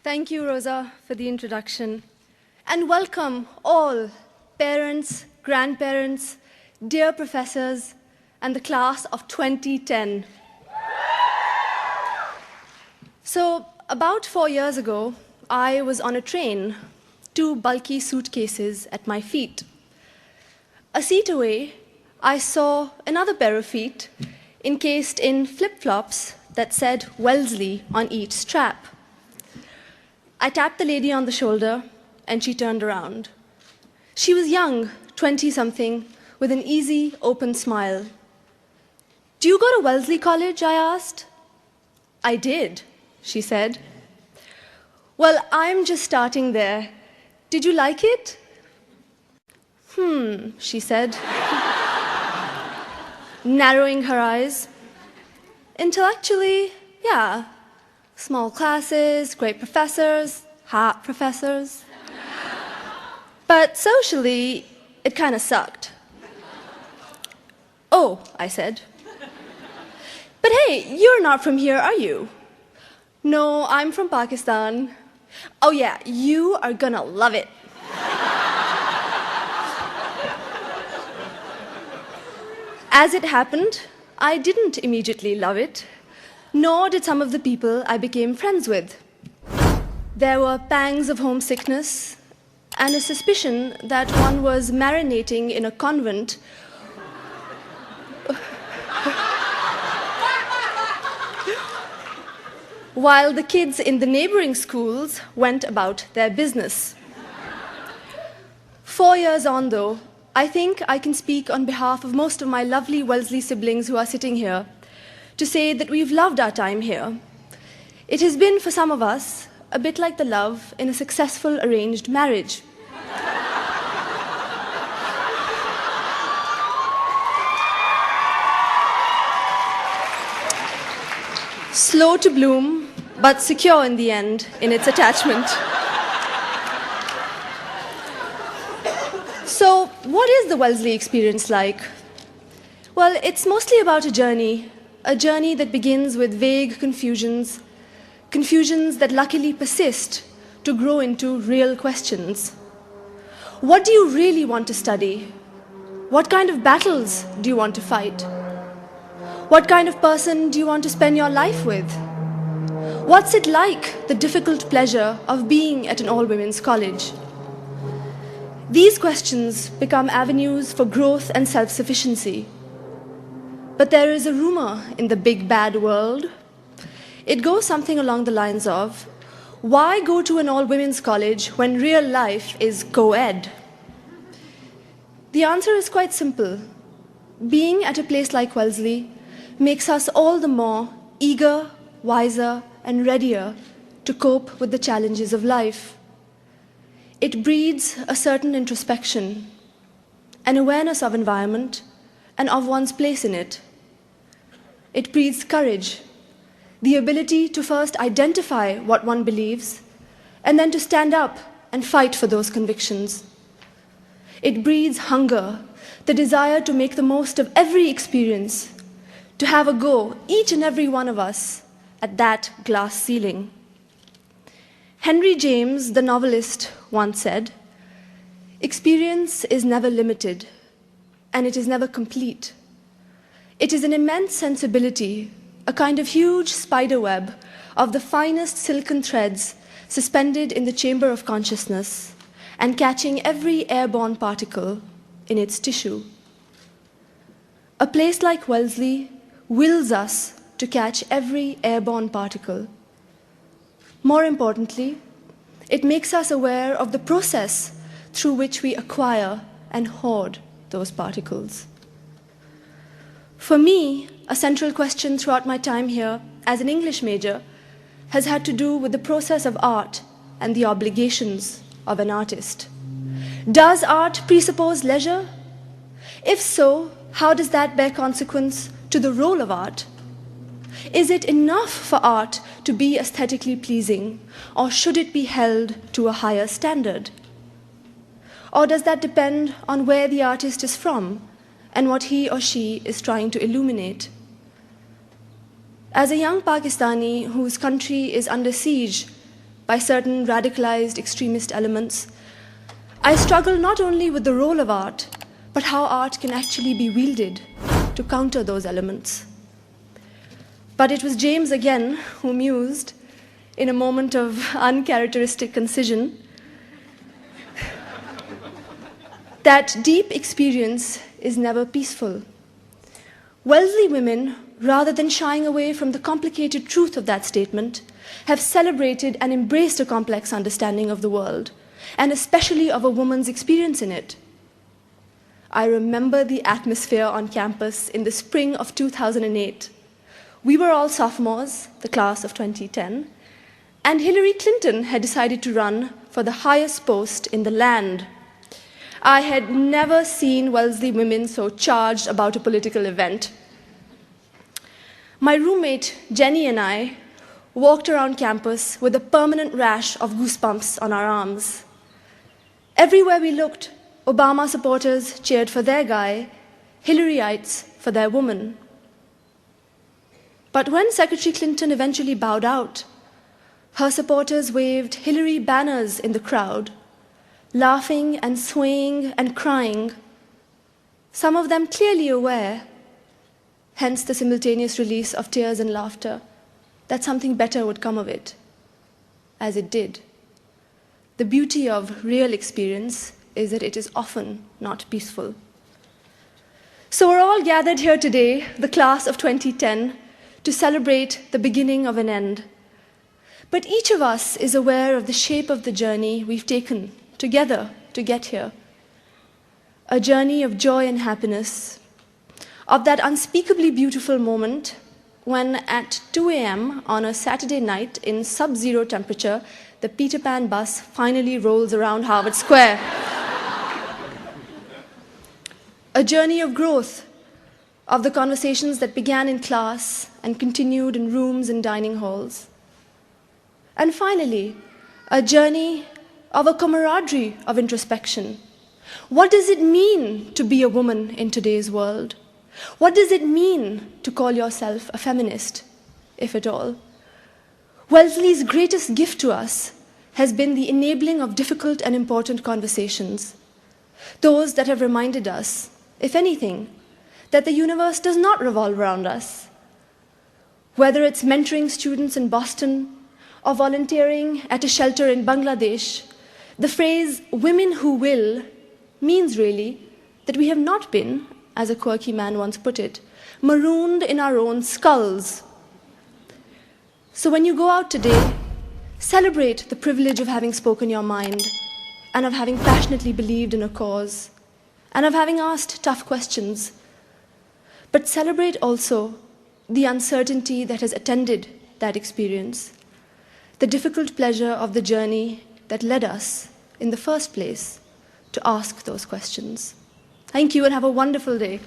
Thank you, Rosa, for the introduction. And welcome all parents, grandparents, dear professors, and the class of 2010. So, about 4 years ago, I was on a train, 2 bulky suitcases at my feet. A seat away, I saw another pair of feet encased in flip-flops that said Wellesley on each strap. I tapped the lady on the shoulder, and she turned around. She was young, 20-something, with an easy, open smile. "Do you go to Wellesley College?" I asked. "I did," she said. "Well, I'm just starting there. Did you like it?" She said, narrowing her eyes. "Intellectually, yeah. Small classes, great professors, hot professors. But socially, it kind of sucked." "Oh," I said. "But hey, you're not from here, are you?" "No, I'm from Pakistan." "Oh yeah, you are gonna love it." As it happened, I didn't immediately love it, nor did some of the people I became friends with. There were pangs of homesickness and a suspicion that one was marinating in a convent while the kids in the neighboring schools went about their business. 4 years on, though, I think I can speak on behalf of most of my lovely Wellesley siblings who are sitting here to say that we've loved our time here. It has been, for some of us, a bit like the love in a successful arranged marriage. Slow to bloom, but secure in the end in its attachment. So, what is the Wellesley experience like? Well, it's mostly about a journey that begins with vague confusions that luckily persist to grow into real questions. What do you really want to study? What kind of battles do you want to fight? What kind of person do you want to spend your life with? What's it like, the difficult pleasure of being at an all-women's college? These questions become avenues for growth and self-sufficiency. But there is a rumor in the big bad world. It goes something along the lines of, why go to an all-women's college when real life is co-ed? The answer is quite simple. Being at a place like Wellesley makes us all the more eager, wiser, and readier to cope with the challenges of life. It breeds a certain introspection, an awareness of environment, and of one's place in it. It breeds courage, the ability to first identify what one believes, and then to stand up and fight for those convictions. It breeds hunger, the desire to make the most of every experience, to have a go, each and every one of us, at that glass ceiling. Henry James, the novelist, once said, "Experience is never limited, and it is never complete. It is an immense sensibility, a kind of huge spider web of the finest silken threads suspended in the chamber of consciousness and catching every airborne particle in its tissue." A place like Wellesley wills us to catch every airborne particle. More importantly, it makes us aware of the process through which we acquire and hoard those particles. For me, a central question throughout my time here as an English major has had to do with the process of art and the obligations of an artist. Does art presuppose leisure? If so, how does that bear consequence to the role of art? Is it enough for art to be aesthetically pleasing, or should it be held to a higher standard? Or does that depend on where the artist is from and what he or she is trying to illuminate? As a young Pakistani whose country is under siege by certain radicalized extremist elements, I struggle not only with the role of art, but how art can actually be wielded to counter those elements. But it was James again who mused, in a moment of uncharacteristic concision, that deep experience is never peaceful. Wellesley women, rather than shying away from the complicated truth of that statement, have celebrated and embraced a complex understanding of the world, and especially of a woman's experience in it. I remember the atmosphere on campus in the spring of 2008. We were all sophomores, the class of 2010, and Hillary Clinton had decided to run for the highest post in the land. I had never seen Wellesley women so charged about a political event. My roommate, Jenny, and I walked around campus with a permanent rash of goosebumps on our arms. Everywhere we looked, Obama supporters cheered for their guy, Hillaryites for their woman. But when Secretary Clinton eventually bowed out, her supporters waved Hillary banners in the crowd, laughing and swaying and crying, some of them clearly aware, hence the simultaneous release of tears and laughter, that something better would come of it, as it did. The beauty of real experience is that it is often not peaceful. So we're all gathered here today, the class of 2010, to celebrate the beginning of an end. But each of us is aware of the shape of the journey we've taken together to get here. A journey of joy and happiness, of that unspeakably beautiful moment when at 2 a.m. on a Saturday night in sub-zero temperature, the Peter Pan bus finally rolls around Harvard Square. A journey of growth, of the conversations that began in class and continued in rooms and dining halls. And finally, a journey of a camaraderie of introspection. What does it mean to be a woman in today's world? What does it mean to call yourself a feminist, if at all? Wellesley's greatest gift to us has been the enabling of difficult and important conversations, those that have reminded us, if anything, that the universe does not revolve around us. Whether it's mentoring students in Boston or volunteering at a shelter in Bangladesh, the phrase "women who will" means really that we have not been, as a quirky man once put it, marooned in our own skulls. So when you go out today, celebrate the privilege of having spoken your mind, and of having passionately believed in a cause, and of having asked tough questions. But celebrate also the uncertainty that has attended that experience, the difficult pleasure of the journey that led us, in the first place, to ask those questions. Thank you and have a wonderful day.